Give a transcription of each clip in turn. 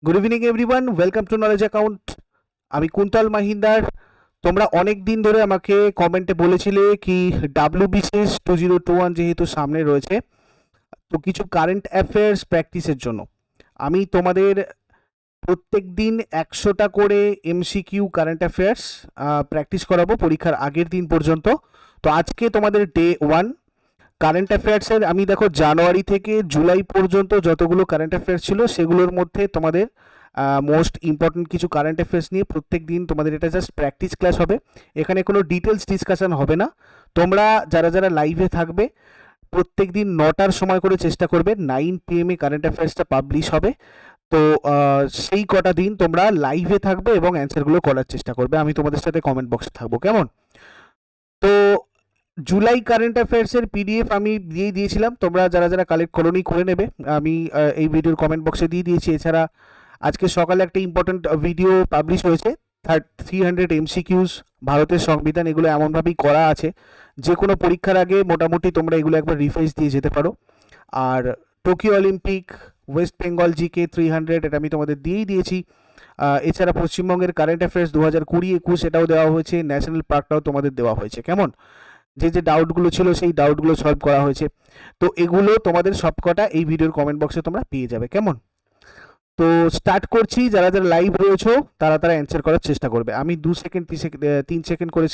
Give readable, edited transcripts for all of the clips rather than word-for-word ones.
Good evening everyone, welcome to knowledge account. আমি কুন্তল মাহিন্দার। তোমরা অনেক দিন ধরে আমাকে কমেন্টে বলেছিলে কি ডাব্লিউবিসিএস 2021 যেহেতু সামনে রয়েছে, তো কিছু কারেন্ট অ্যাফেয়ার্স প্র্যাকটিসের জন্য আমি তোমাদের প্রত্যেক দিন 100টা করে এমসিকিউ কারেন্ট অ্যাফেয়ার্স প্র্যাকটিস করাবো পরীক্ষার আগের দিন পর্যন্ত। তো আজকে তোমাদের ডে 1 কারেন্ট অ্যাফেয়ার্সের। আমি দেখো জানুয়ারি থেকে জুলাই পর্যন্ত যতগুলো কারেন্ট অ্যাফেয়ার্স ছিল সেগুলোর মধ্যে তোমাদের মোস্ট ইম্পর্টেন্ট কিছু কারেন্ট অ্যাফেয়ার্স নিয়ে প্রত্যেক দিন তোমাদের এটা জাস্ট প্র্যাকটিস ক্লাস হবে। এখানে কোনো ডিটেলস ডিসকাশন হবে না। তোমরা যারা যারা লাইভে থাকবে প্রত্যেক দিন 9টার সময় করে চেষ্টা করবে, 9 PM কারেন্ট অ্যাফেয়ার্সটা পাবলিশ হবে। তো সেই কটা দিন তোমরা লাইভে থাকবে এবং অ্যান্সারগুলো করার চেষ্টা করবে। আমি তোমাদের সাথে কমেন্ট বক্সে থাকবো, কেমন? তো জুলাই কারেন্ট অ্যাফেয়ার্সের পিডিএফ আমি দিয়েছিলাম, তোমরা যারা যারা কালেক্ট করোনি করে নেবে। আমি এই ভিডিওর কমেন্ট বক্সে দিয়ে দিয়েছি। এছাড়া আজকে সকালে একটা ইম্পর্টেন্ট ভিডিও পাবলিশ হয়েছে, 300 এমসিকিউস, ভারতের সংবিধান, এগুলো এমনভাবেই করা আছে যে কোনো পরীক্ষার আগে মোটামুটি তোমরা এগুলো একবার রিভাইজ দিয়ে যেতে পারো। আর Tokyo Olympic, West Bengal GK 300, এটা আমি তোমাদের দিয়েই দিয়েছি। এছাড়া পশ্চিমবঙ্গের কারেন্ট অ্যাফেয়ার্স 2020-21 এটাও দেওয়া হয়েছে, ন্যাশনাল পার্কটাও তোমাদের দেওয়া হয়েছে, কেমন? যে যে ডাউটগুলো ছিল সেই ডাউটগুলো সলভ করা হয়েছে। তো এগুলো তোমাদের সবকটা এই ভিডিওর কমেন্ট বক্সে তোমরা পেয়ে যাবে, কেমন? তো স্টার্ট করছি। যারা যারা লাইভ রয়েছো তারা তারা অ্যান্সার করার চেষ্টা করবে। আমি 2 সেকেন্ড 3 সেকেন্ড করে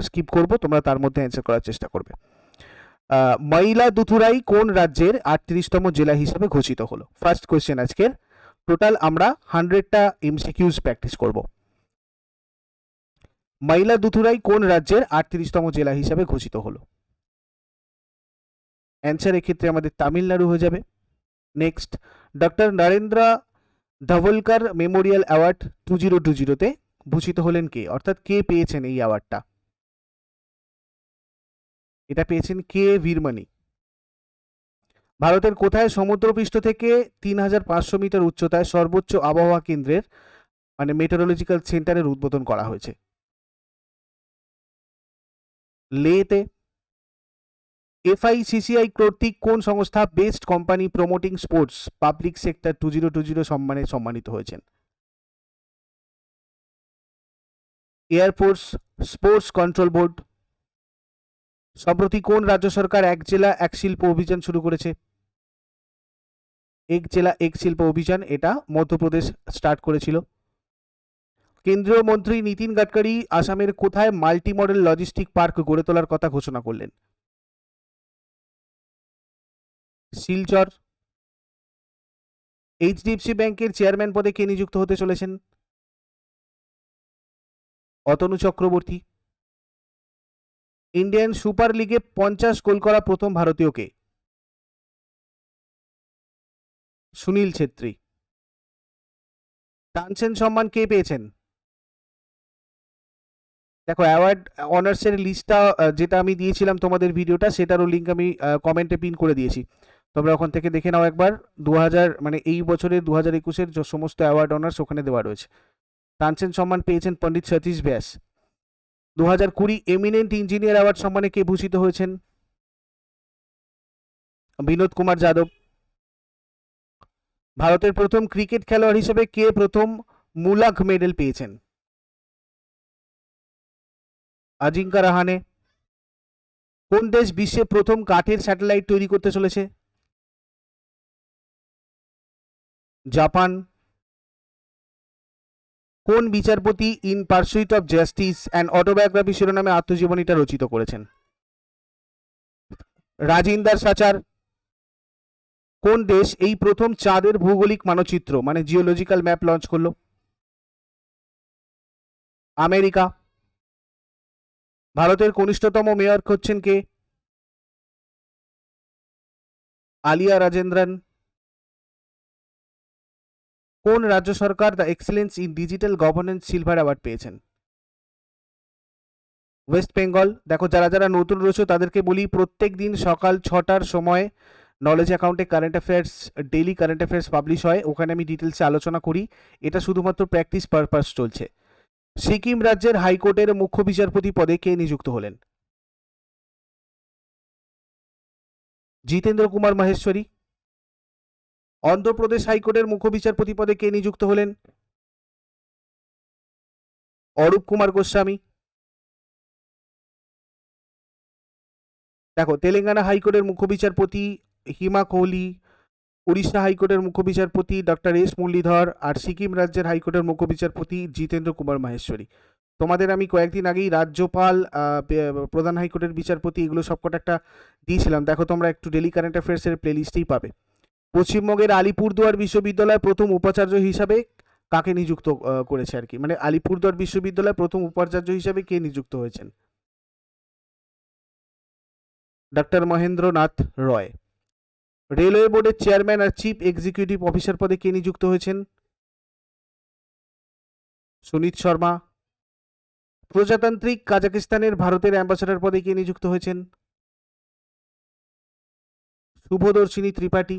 স্কিপ করব, তোমরা তার মধ্যে অ্যান্সার করার চেষ্টা করবে। ময়লাদুথুরাই কোন রাজ্যের 38তম জেলা হিসেবে ঘোষিত হলো? ফার্স্ট কোয়েশ্চেন আজকের। টোটাল আমরা 100টা এমসিকিউজ প্র্যাকটিস করব। ময়লাদুথুরাই কোন রাজ্যের 38তম জেলা হিসেবে ঘোষিত হলো? অ্যান্সার এক্ষেত্রে আমাদের তামিলনাড়ু হয়ে যাবে। Next, doctor Narendra Dabholkar memorial award 2020-তে ভূষিত হলেন কে, অর্থাৎ কে পেয়েছেন এই অ্যাওয়ার্ডটা? এটা পেয়েছেন কে বীরমণি। ভারতের কোথায় সমুদ্রপৃষ্ঠ থেকে 3500 মিটার উচ্চতায় সর্বোচ্চ আবহাওয়া কেন্দ্রের মানে মেটেরোলজিক্যাল সেন্টারের উদ্বোধন করা হয়েছে? লেতে। এফআইসিসিআই কর্তৃক কোন সংস্থা best company promoting sports public sector 2020 সম্মানে সম্মানিত হয়েছেন? Air force sports control board. সম্প্রতি কোন রাজ্য সরকার এক জেলা এক শিল্প অভিযান শুরু করেছে? এক জেলা এক শিল্প অভিযান, এটা মধ্যপ্রদেশ স্টার্ট করেছিল। কেন্দ্রীয় মন্ত্রী নীতিন গাডকারি আসামের কোথায় মাল্টি মডেল লজিস্টিক পার্ক গড়ে তোলার কথা ঘোষণা করলেন? শিলচর। এইচডিএফসি ব্যাংকের চেয়ারম্যান পদে কে নিযুক্ত হতে চলেছেন? অতনু চক্রবর্তী। ইন্ডিয়ান সুপার লিগে 50 গোল করা প্রথম ভারতীয় কে? সুনীল ছেত্রী। তানসেন সম্মান কে পেয়েছেন? দেখো অ্যাওয়ার্ড অনার্সের লিস্টটা যেটা আমি দিয়েছিলাম তোমাদের ভিডিওটা, সেটারও লিঙ্ক আমি কমেন্টে পিন করে দিয়েছি, তোমরা ওখান থেকে দেখে নাও একবার। 2000 মানে এই বছরের 2021-এর যে সমস্ত অ্যাওয়ার্ড অনার্স ওখানে দেওয়া রয়েছে। তানসেন সম্মান পেয়েছেন পণ্ডিত সতীশ ব্যাস। 2020 এমিনেন্ট ইঞ্জিনিয়ার অ্যাওয়ার্ড সম্মানে কে ভূষিত হয়েছেন? বিনোদ কুমার যাদব। ভারতের প্রথম ক্রিকেট খেলোয়াড় হিসেবে কে প্রথম মুলাক মেডেল পেয়েছেন? আজিঙ্কা রাহানে। কোন দেশ বিশ্বে প্রথম কাঠের স্যাটেলাইট তৈরি করতে চলেছে? জাপান। কোন বিচারপতি in pursuit of justice and autobiography শিরোনামে আত্মজীবনীটা রচিত করেছেন? রাজিন্দার সাচার। কোন দেশ এই প্রথম চাঁদের ভৌগোলিক মানচিত্র মানে জিওলজিক্যাল ম্যাপ লঞ্চ করলো? আমেরিকা। ভারতের কনিষ্ঠতম মেয়র হচ্ছেন কে? আলিয়া রাজেন্দ্রন। কোন রাজ্য সরকার the excellence in digital governance silver award পেয়েছেন? ওয়েস্ট বেঙ্গল। দেখো যারা যারা নতুন রয়েছে তাদেরকে বলি, প্রত্যেক দিন সকাল 6টার সময় নলেজ অ্যাকাউন্টে current affairs, daily current affairs publish হয়, ওখানে আমি ডিটেলসে আলোচনা করি। এটা শুধুমাত্র প্র্যাকটিস পারপাস চলছে। সিকিম রাজ্যের হাইকোর্টের মুখ্য বিচারপতি পদে কে নিযুক্ত হলেন? জিতেন্দ্র কুমার মাহেশ্বরী। অন্ধ্রপ্রদেশ হাইকোর্টের মুখ্য বিচারপতি পদে কে নিযুক্ত হলেন? অরূপ কুমার গোস্বামী। দেখো, তেলেঙ্গানা হাইকোর্টের মুখ্য বিচারপতি হিমা কোহলি, উড়িষ্যা হাইকোর্টের মুখ্য বিচারপতি ডক্টর এস মুরলীধর, আর সিকিম রাজ্যের হাইকোর্টের মুখ্য বিচারপতি জিতেন্দ্র কুমার মাহেশ্বরী। তোমাদের আমি কয়েকদিন আগেই রাজ্যপাল, প্রধান হাইকোর্টের বিচারপতি, এগুলো সবকটা একটা দিয়েছিলাম, দেখো তোমরা একটু ডেলি কারেন্ট অ্যাফেয়ার্সের প্লেলিস্টেই পাবে। পশ্চিমবঙ্গের আলিপুরদুয়ার বিশ্ববিদ্যালয় প্রথম উপাচার্য হিসাবে কাকে নিযুক্ত করেছে আর কি, মানে আলিপুরদুয়ার বিশ্ববিদ্যালয় প্রথম উপাচার্য হিসাবে কে নিযুক্ত হয়েছেন? ডক্টর মহেন্দ্রনাথ রয়। রেলওয়ে বোর্ডের চেয়ারম্যান আর চিফ এক্সিকিউটিভ অফিসার পদে কে নিযুক্ত হয়েছেন? সুনীত শর্মা। প্রজাতান্ত্রিক কাজাকিস্তানের ভারতের অ্যাম্বাসাডার পদে কে নিযুক্ত হয়েছেন? শুভদর্শিনী ত্রিপাঠী।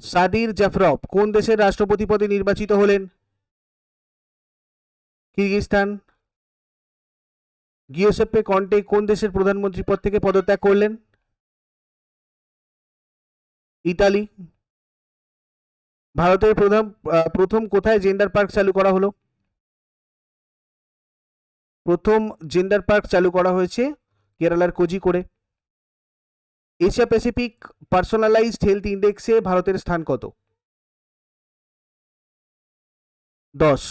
সাদির জাফরভ কোন দেশের রাষ্ট্রপতি পদে নির্বাচিত হলেন? কিরগিজস্তান। গিউসেপ্পে কন্টে কোন দেশের প্রধানমন্ত্রী পদ থেকে পদত্যাগ করলেন? ইতালি। ভারতের প্রথম কোথায় জেন্ডার পার্ক চালু করা হলো? প্রথম জেন্ডার পার্ক চালু করা হয়েছে কেরালার কোজিকোড়ে। এশিয়া প্যাসিফিক পার্সোনালাইজড হেলথ ইন্ডেক্সে ভারতের স্থান কত? 10।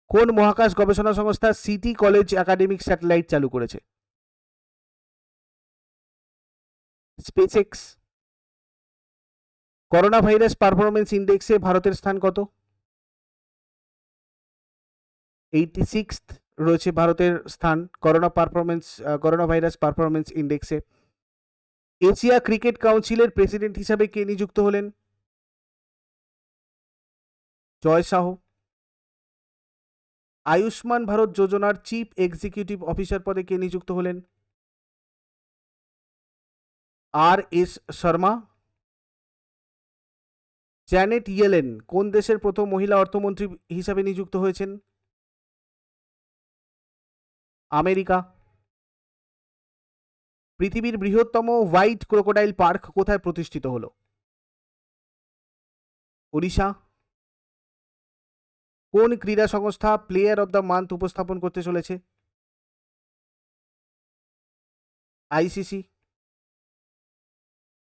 কোন মহাকাশ গবেষণা সংস্থা সিটি কলেজ একাডেমিক স্যাটেলাইট চালু করেছে? স্পেসএক্স। করোনা ভাইরাস পারফরমেন্স ইন্ডেক্সে ভারতের স্থান কত? 86 রয়েছে ভারতের স্থান করোনা ভাইরাস পারফরমেন্স ইন্ডেক্সে। এশিয়া ক্রিকেট কাউন্সিলের প্রেসিডেন্ট হিসাবে কে নিযুক্ত হলেন? জয় শাহ। আয়ুষ্মান ভারত যোজনার চিফ এক্সিকিউটিভ অফিসার পদে কে নিযুক্ত হলেন? আর এস শর্মা। জ্যানেট ইয়েলেন কোন দেশের প্রথম মহিলা অর্থমন্ত্রী হিসাবে নিযুক্ত হয়েছেন? আমেরিকা। পৃথিবীর বৃহত্তম হোয়াইট ক্রোকোডাইল পার্ক কোথায় প্রতিষ্ঠিত হলো? ওড়িশা। কোন ক্রীড়া সংস্থা প্লেয়ার অব দ্য মান্থ উপস্থাপন করতে চলেছে? আইসিসি।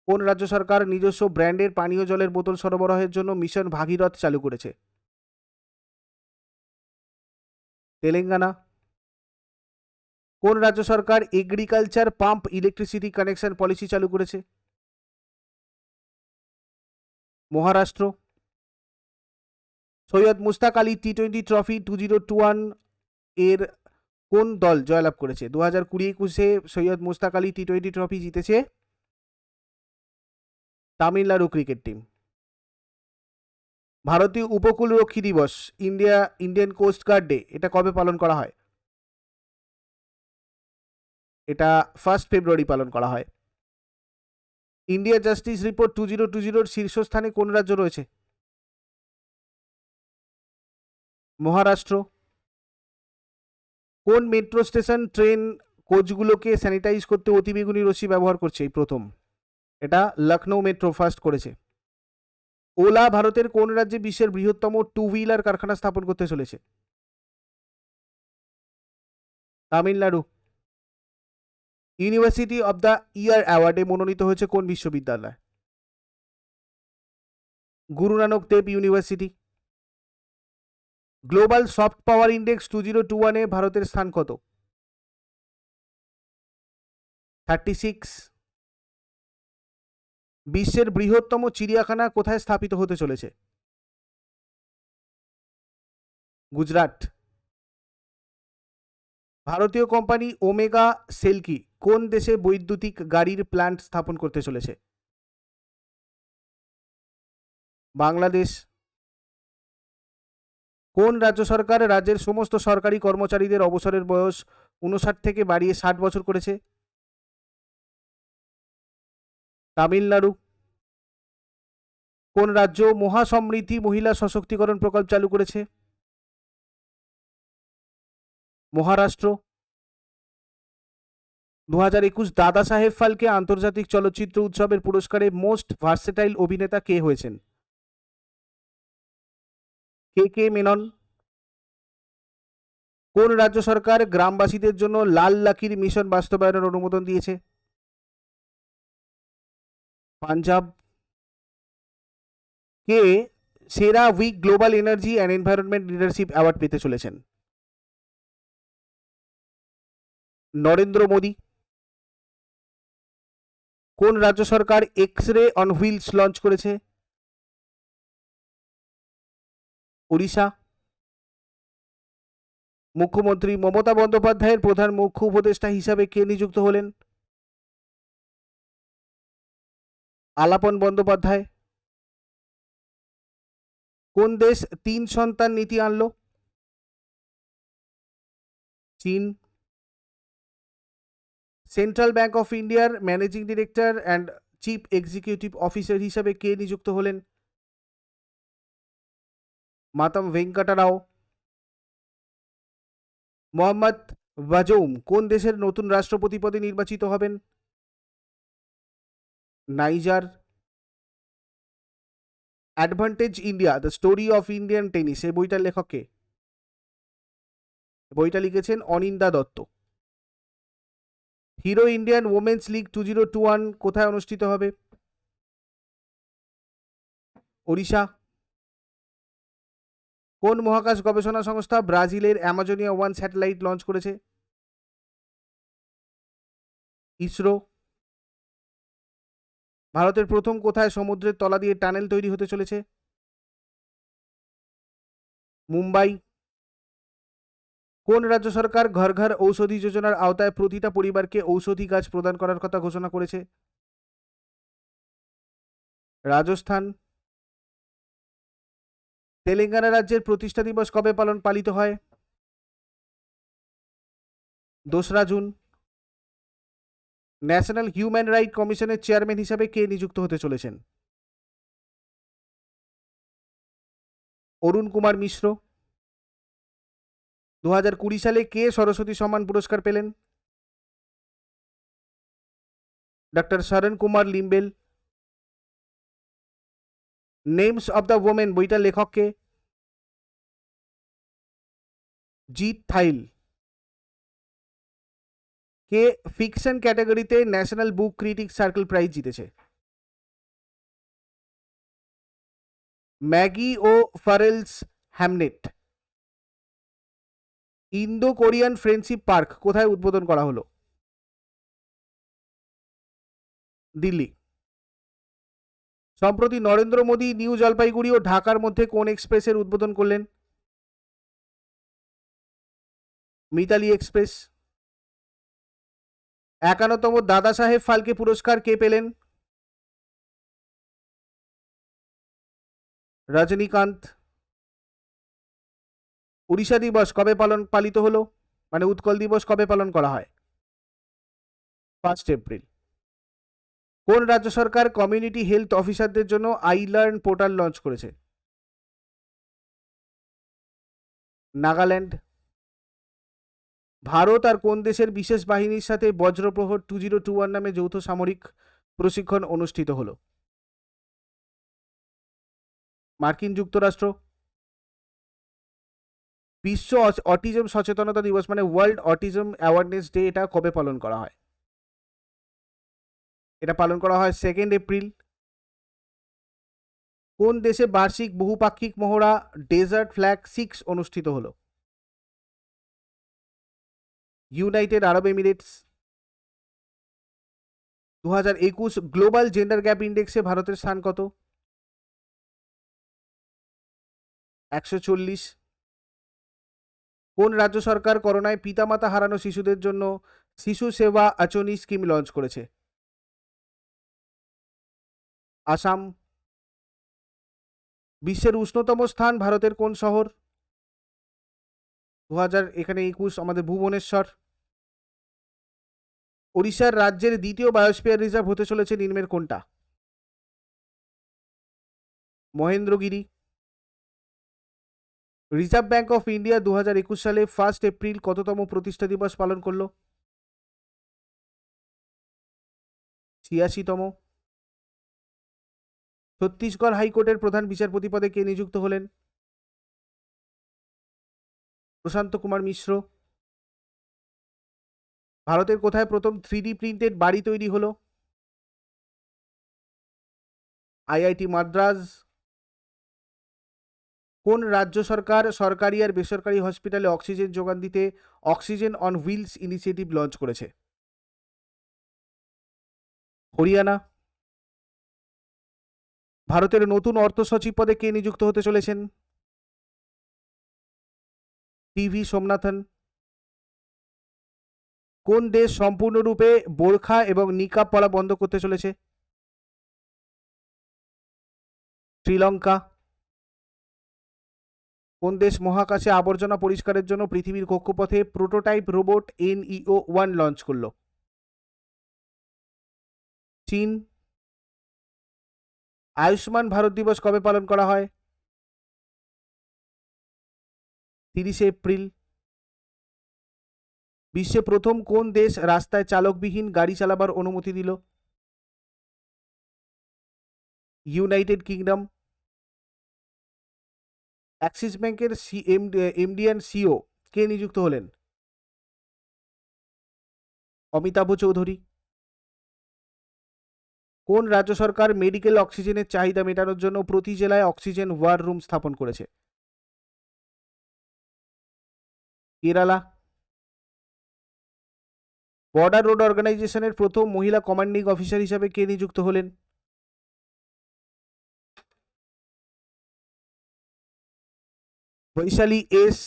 কোন রাজ্য সরকার নিজস্ব ব্র্যান্ডের পানীয় জলের বোতল সরবরাহের জন্য মিশন ভাগীরথ চালু করেছে? তেলেঙ্গানা। কোন রাজ্য সরকার agriculture pump electricity connection policy চালু করেছে? মহারাষ্ট্র। সৈয়দ মুস্তাক আলী টি-20 ট্রফি 2021 এর কোন দল জয়লাভ করেছে? 2020-21 সৈয়দ মুস্তাক আলী টি-20 ট্রফি জিতেছে তামিলনাড়ু ক্রিকেট টিম। ভারতীয় উপকূলরক্ষী দিবস ইন্ডিয়ান কোস্ট গার্ড ডে এটা কবে পালন করা হয়? এটা 1 ফেব্রুয়ারি পালন করা হয়। ইন্ডিয়া জাস্টিস রিপোর্ট 2020 শীর্ষস্থানে কোন রাজ্য রয়েছে? মহারাষ্ট্র। কোন মেট্রো স্টেশন ট্রেন কোচগুলোকে স্যানিটাইজ করতে অতিবেগুনি রশ্মি ব্যবহার করছে এই প্রথম? এটা লখনৌ মেট্রো ফার্স্ট করেছে। ওলা ভারতের কোন রাজ্যে বিশ্বের বৃহত্তম 2 হুইলার কারখানা স্থাপন করতে চলেছে? Tamil Nadu. University of the year অ্যাওয়ার্ডে মনোনীত হয়েছে কোন বিশ্ববিদ্যালয়? Guru Nanak Dev university. Global soft power index 2021 ভারতের স্থান কত? 36। বিশ্বের বৃহত্তম চিড়িয়াখানা কোথায় স্থাপিত হতে চলেছে? গুজরাট। ভারতীয় কোম্পানি ওমেগা সেলকি কোন দেশে বৈদ্যুতিক গাড়ির প্ল্যান্ট স্থাপন করতে চলেছে? বাংলাদেশ। কোন রাজ্য সরকার রাজ্যের সমস্ত সরকারি কর্মচারীদের অবসরের বয়স 59 থেকে বাড়িয়ে 60 বছর করেছে? তামিলনাড়ু। কোন রাজ্য মহাসমৃদ্ধি মহিলা সশক্তিকরণ প্রকল্প চালু করেছে? মহারাষ্ট্র। 2021 দাদা সাহেব ফালকে আন্তর্জাতিক চলচ্চিত্র উৎসবের পুরস্কারে মোস্ট ভার্সেটাইল অভিনেতা কে হয়েছেন? কে মেনন। কোন রাজ্য সরকার গ্রামবাসীদের জন্য লাল লাকির মিশন বাস্তবায়নের অনুমোদন দিয়েছে? পাঞ্জাব। কে CERAWeek global energy and environment leadership award পেতে চলেছেন? নরেন্দ্র মোদী। কোন রাজ্য সরকার X ray on wheels launch করেছে? ওড়িশা। মুখ্যমন্ত্রী মমতা বন্দ্যোপাধ্যায়ের প্রধান মুখ্য উপদেষ্টা হিসাবে কে নিযুক্ত হলেন? আলাপন বন্দ্যোপাধ্যায়। কোন দেশ 3 সন্তান নীতি আনল? চীন। সেন্ট্রাল ব্যাংক অফ ইন্ডিয়ার managing director and chief executive officer হিসাবে কে নিযুক্ত হলেন? মাতম ভেঙ্কটা রাও। মোহাম্মদ বাজৌম কোন দেশের নতুন রাষ্ট্রপতি পদে নির্বাচিত হবেন? Niger. Advantage India the story of Indian tennis এই বইটার লেখক কে? বইটা লিখেছেন Anindya Dutta. Hero Indian women's league 2021 কোথায় অনুষ্ঠিত হবে? ওড়িশা। কোন মহাকাশ গবেষণা সংস্থা ব্রাজিলের অ্যামাজনিয়া 1 স্যাটেলাইট লঞ্চ করেছে? ইসরো। ভারতের প্রথম কোথায় সমুদ্রের তলা দিয়ে টানেল তৈরি হতে চলেছে? মুম্বাই। কোন রাজ্য সরকার ঘর ঘর ঔষধি যোজনার আওতায় প্রতিটা পরিবারকে ঔষধি গাছ প্রদান করার কথা ঘোষণা করেছে? রাজস্থান। তেলেঙ্গানা রাজ্যের প্রতিষ্ঠা দিবস কবে পালিত হয়? 2রা জুন। ন্যাশনাল হিউম্যান রাইট কমিশনের চেয়ারম্যান হিসাবে কে নিযুক্ত হতে চলেছেন? অরুণ কুমার মিশ্র। 2020 সালে কে সরস্বতী সম্মান পুরস্কার পেলেন? Doctor Sharan Kumar Limbale. Names of the women বইটার লেখক কে? জিৎ থাইল। কে ফিকশন ক্যাটাগরিতে national book critic circle prize জিতেছে? Maggie O Farrell's Hamnet. Indo Korean friendship park কোথায় উদ্বোধন করা হলো? দিল্লি। সম্প্রতি নরেন্দ্র মোদী নিউ জলপাইগুড়ি ও ঢাকার মধ্যে কোন এক্সপ্রেসের উদ্বোধন করলেন? মিতালি এক্সপ্রেস। 51তম দাদা সাহেব ফালকে পুরস্কার কে পেলেন? রজনীকান্ত। উড়িষ্যা দিবস কবে পালিত হলো, মানে উৎকল দিবস কবে পালন করা হয়? 1 এপ্রিল। কোন রাজ্য সরকার কমিউনিটি হেলথ অফিসারদের জন্য আই লার্ন পোর্টাল লঞ্চ করেছে? নাগাল্যান্ড। ভারত আর কোন দেশের বিশেষ বাহিনীর সাথে বজ্রপ্রহর 2021 নামে যৌথ সামরিক প্রশিক্ষণ অনুষ্ঠিত হলো? মার্কিন যুক্তরাষ্ট্র। বিশ্ব অটিজম সচেতনতা দিবস মানে ওয়ার্ল্ড অটিজম অ্যাওয়ারনেস ডে এটা কবে পালন করা হয়? এটা পালন করা হয় 2 এপ্রিল। কোন দেশে বার্ষিক বহুপাক্ষিক মহড়া ডেজার্ট ফ্ল্যাগ 6 অনুষ্ঠিত হলো? United Arab Emirates. 2021 global gender gap ইন্ডেক্সে ভারতের স্থান কত? 140। কোন রাজ্য সরকার করোনায় পিতামাতা হারানো শিশুদের জন্য শিশু সেবা আচনি স্কিম লঞ্চ করেছে? আসাম। বিশ্বের উষ্ণতম স্থান ভারতের কোন শহর? 2021 আমাদের ভুবনেশ্বর। ওড়িশার রাজ্যের দ্বিতীয় বায়োস্ফিয়ার রিজার্ভ হতে চলেছে নিম্নের কোনটা? Mahendragiri. Reserve bank of India 2021 সালে 1 এপ্রিল কততম প্রতিষ্ঠা দিবস পালন করলো? 86তম। ছত্তিশগড় হাইকোর্টের প্রধান বিচারপতি পদে কে নিযুক্ত হলেন? প্রশান্ত কুমার মিশ্র। ভারতের কোথায় প্রথম 3D প্রিন্টেড বাড়ি তৈরি হলো? আইআইটি মাদ্রাজ। কোন রাজ্য সরকার সরকারি আর বেসরকারি হসপিটালে অক্সিজেন যোগান দিতে oxygen on wheels initiative launch করেছে? হরিয়ানা। ভারতের নতুন অর্থ সচিব পদে কে নিযুক্ত হতে চলেছেন? টিভি সোমনাথন। কোন দেশ সম্পূর্ণরূপে বোরখা এবং নিকাব পরা বন্ধ করতে চলেছে? শ্রীলঙ্কা। কোন দেশ মহাকাশে আবর্জনা পরিষ্কারের জন্য পৃথিবীর কক্ষপথে প্রোটোটাইপ রোবট NEO-1 লঞ্চ করলো? চীন। আয়ুষ্মান ভারত দিবস কবে পালন করা হয়? 30শে এপ্রিল। বিশ্বে প্রথম কোন দেশ রাস্তায় চালকবিহীন গাড়ি চালাবার অনুমতি দিল? United kingdom. অ্যাক্সিস ব্যাংকের এমডি অ্যান্ড সিও কে নিযুক্ত হলেন? অমিতাভ চৌধুরী। কোন রাজ্য সরকার মেডিকেল অক্সিজেনের চাহিদা মেটানোর জন্য প্রতি জেলায় অক্সিজেন ওয়ার রুম স্থাপন করেছে? কেরালা। বর্ডার রোড অর্গানাইজেশনের প্রথম মহিলা কমান্ডিং অফিসার হিসাবে কে নিযুক্ত হলেন? বৈশালী এস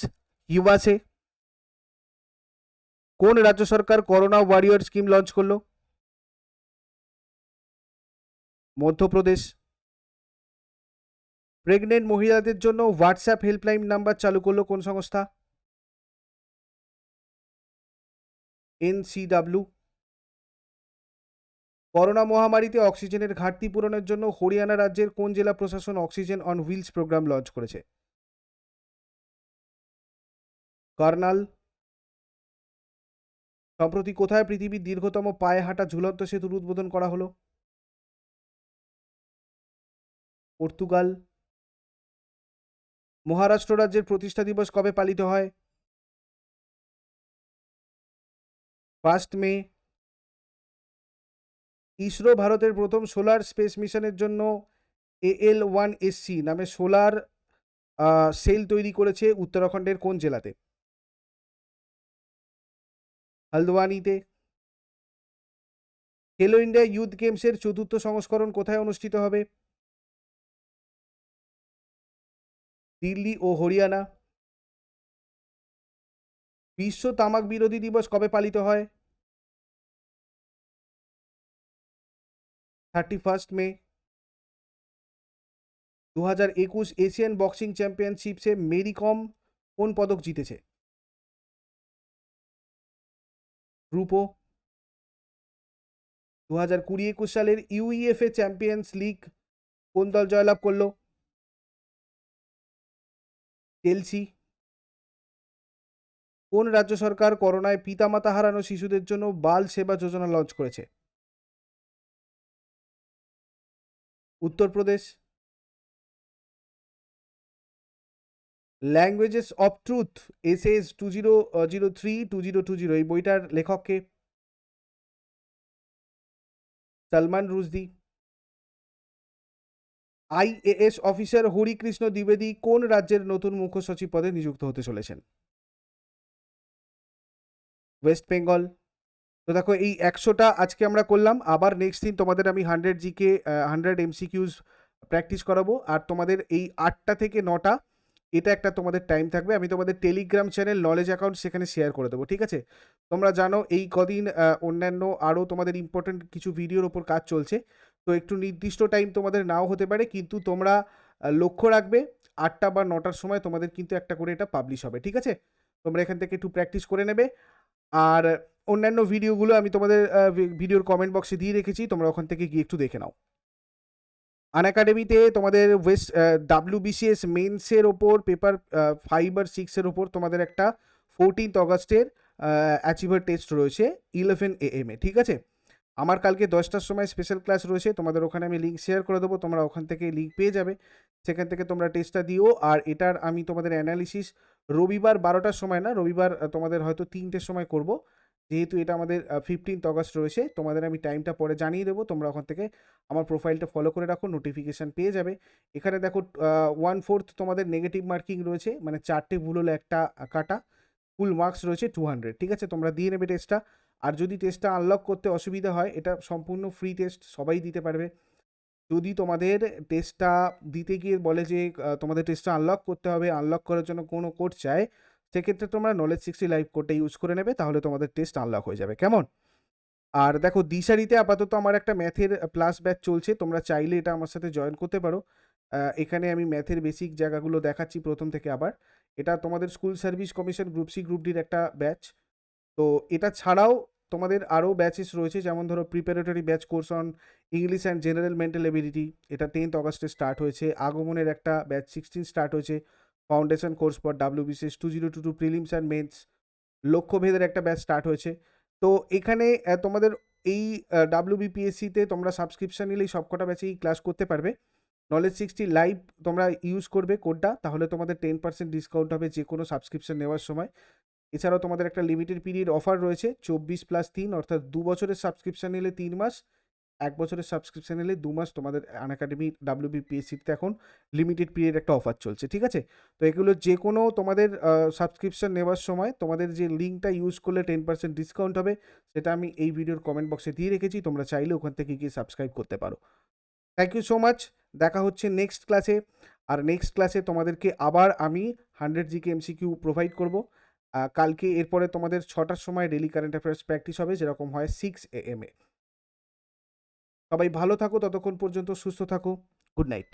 ইউবাসে। কোন রাজ্য সরকার করোনা ওয়ারিয়র স্কিম লঞ্চ করলো? মধ্যপ্রদেশ। প্রেগনেন্ট মহিলাদের জন্য হোয়াটসঅ্যাপ হেল্পলাইন নাম্বার চালু করলো কোন সংস্থা? NCW। করোনা মহামারীতে অক্সিজেনের ঘাটতি পূরণের জন্য হরিয়ানা রাজ্যের কোন জেলা প্রশাসন oxygen on wheels programme launch করেছে? কার্নাল। সম্প্রতি কোথায় পৃথিবীর দীর্ঘতম পায়ে হাঁটা ঝুলন্ত সেতুর উদ্বোধন করা হলো? পর্তুগাল। মহারাষ্ট্র রাজ্যের প্রতিষ্ঠা দিবস কবে পালিত হয়? 1 মে। ইসরো ভারতের প্রথম সোলার স্পেস মিশনের জন্য AL-1SC নামে সোলার সেল তৈরি করেছে উত্তরাখণ্ডের কোন জেলাতে? হলদওয়ানিতে। খেলো ইন্ডিয়া ইউথ গেমসের চতুর্থ সংস্করণ কোথায় অনুষ্ঠিত হবে? দিল্লি ও হরিয়ানা। বিশ্ব তামাক বিরোধী দিবস কবে পালিত হয়? 31 মে। 2021 এশিয়ান বক্সিং চ্যাম্পিয়নশিপসে মেরি কম কোন পদক জিতেছে? রূপো। 2020-21 সালের UEFA চ্যাম্পিয়ন্স লিগ কোন দল জয়লাভ করলো? চেলসি। কোন রাজ্য সরকার করোনায় পিতামাতা হারানো শিশুদের জন্য বাল সেবা যোজনা লঞ্চ করেছে? Uttar Pradesh. Languages of truth SS 2003-2020 এই বইটার লেখককে? সলমান রুশদি। IAS অফিসার হরিকৃষ্ণ দ্বিবেদী কোন রাজ্যের নতুন মুখ্য সচিব পদে নিযুক্ত হতে চলেছেন? ওয়েস্ট বেঙ্গল। তো দেখো এই 100টা আজকে আমরা করলাম, আবার নেক্সট দিন তোমাদের আমি 100 জিকে 100 MCQs প্র্যাকটিস করাবো। আর তোমাদের এই 8টা থেকে 9টা এটা একটা তোমাদের টাইম থাকবে, আমি তোমাদের টেলিগ্রাম চ্যানেল নলেজ অ্যাকাউন্ট সেখানে শেয়ার করে দেবো, ঠিক আছে? তোমরা জানো এই কদিন অন্যান্য আরও তোমাদের ইম্পর্টেন্ট কিছু ভিডিওর ওপর কাজ চলছে, তো একটু নির্দিষ্ট টাইম তোমাদের নাও হতে পারে, কিন্তু তোমরা লক্ষ্য রাখবে 8টা বা 9টার সময় তোমাদের কিন্তু একটা করে এটা পাবলিশ হবে, ঠিক আছে? তোমরা এখান থেকে একটু প্র্যাকটিস করে নেবে। আর অন্যান্য ভিডিওগুলো আমি তোমাদের ভিডিওর কমেন্ট বক্সে দিয়ে রেখেছি, তোমরা ওখান থেকে গিয়ে একটু দেখে নাও। আনএকাডেমিতে তোমাদের WBCS মেন্সের ওপর পেপার 5 আর 6-এর ওপর তোমাদের একটা 14th অগাস্টের অ্যাচিভার টেস্ট রয়েছে 11 AM, ঠিক আছে? আমার কালকে 10টার সময় স্পেশাল ক্লাস রয়েছে, তোমাদের ওখানে আমি লিঙ্ক শেয়ার করে দেবো, তোমরা ওখান থেকে লিঙ্ক পেয়ে যাবে, সেখান থেকে তোমরা টেস্টটা দিও। আর এটার আমি তোমাদের অ্যানালিসিস রবিবার 12টার সময় না, রবিবার তোমাদের হয়তো 3টের সময় করব, যেহেতু এটা আমাদের 15th অগস্ট রয়েছে। তোমাদের আমি টাইমটা পরে জানিয়ে দেবো, তোমরা ওখান থেকে আমার প্রোফাইলটা ফলো করে রাখো, নোটিফিকেশান পেয়ে যাবে। এখানে দেখো 1/4 তোমাদের নেগেটিভ মার্কিং রয়েছে, মানে 4টে ভুল হলে একটা কাটা, ফুল মার্কস রয়েছে 200। ঠিক আছে, তোমরা দিয়ে নেবে টেস্টটা। আর যদি টেস্টটা আনলক করতে অসুবিধা হয়, এটা সম্পূর্ণ ফ্রি টেস্ট, সবাই দিতে পারবে। যদি তোমাদের টেস্টটা দিতে গিয়ে বলে যে তোমাদের টেস্টটা আনলক করতে হবে, আনলক করার জন্য কোনো কোড চায়, সেক্ষেত্রে তোমরা Knowledge60 লাইভ কোডটা ইউজ করে নেবে, তাহলে তোমাদের টেস্ট আনলক হয়ে যাবে। কেমন? আর দেখো দিশারিতে আপাতত আমার একটা ম্যাথের প্লাস ব্যাচ চলছে, তোমরা চাইলে এটা আমার সাথে জয়েন করতে পারো। এখানে আমি ম্যাথের বেসিক জায়গাগুলো দেখাচ্ছি প্রথম থেকে আবার। এটা তোমাদের school service commission group C group ডির একটা ব্যাচ। তো এটা ছাড়াও তোমাদের আরও ব্যাচেস রয়েছে, যেমন ধরো preparatory batch course on English and general mental ability, এটা 10th অগস্টে স্টার্ট হয়েছে। আগমনের একটা ব্যাচ 16 স্টার্ট হয়েছে, foundation course for WBCS 2022 prelims and mains. লক্ষ্যভেদের একটা ব্যাচ স্টার্ট হয়েছে। তো এখানে তোমাদের এই WBPSCতে তোমরা সাবস্ক্রিপশন নিলেই সবকটা ব্যাচেই ক্লাস করতে পারবে। Knowledge60 লাইভ তোমরা ইউজ করবে কোডটা, তাহলে তোমাদের 10% ডিসকাউন্ট হবে যে কোনো সাবস্ক্রিপশন নেওয়ার সময়। এছাড়াও তোমাদের একটা লিমিটেড পিরিয়ড অফার রয়েছে 24+3, অর্থাৎ 2 বছরের সাবস্ক্রিপশন নিলে 3 মাস, 1 বছরের সাবস্ক্রিপশন নিলে 2 মাস। তোমাদের আনএকাডেমি WBPSCতে এখন লিমিটেড পিরিয়ড একটা অফার চলছে। ঠিক আছে, তো এগুলো যে কোনো তোমাদের সাবস্ক্রিপশন নেওয়ার সময় তোমাদের যে লিঙ্কটা ইউজ করলে 10% ডিসকাউন্ট হবে, সেটা আমি এই ভিডিওর কমেন্ট বক্সে দিয়ে রেখেছি, তোমরা চাইলে ওখান থেকে গিয়ে সাবস্ক্রাইব করতে পারো। থ্যাংক ইউ সো মাচ, দেখা হচ্ছে নেক্সট ক্লাসে। আর নেক্সট ক্লাসে তোমাদেরকে আবার আমি 100 জিকে এমসিকিউ প্রোভাইড করব। কালকে এরপরে তোমাদের 6টার সময় ডেলি কারেন্ট অ্যাফেয়ার্স প্র্যাকটিস হবে, যেরকম হয় 6 AM এ। সবাই ভালো থাকো, ততক্ষণ পর্যন্ত সুস্থ থাকো। Good night.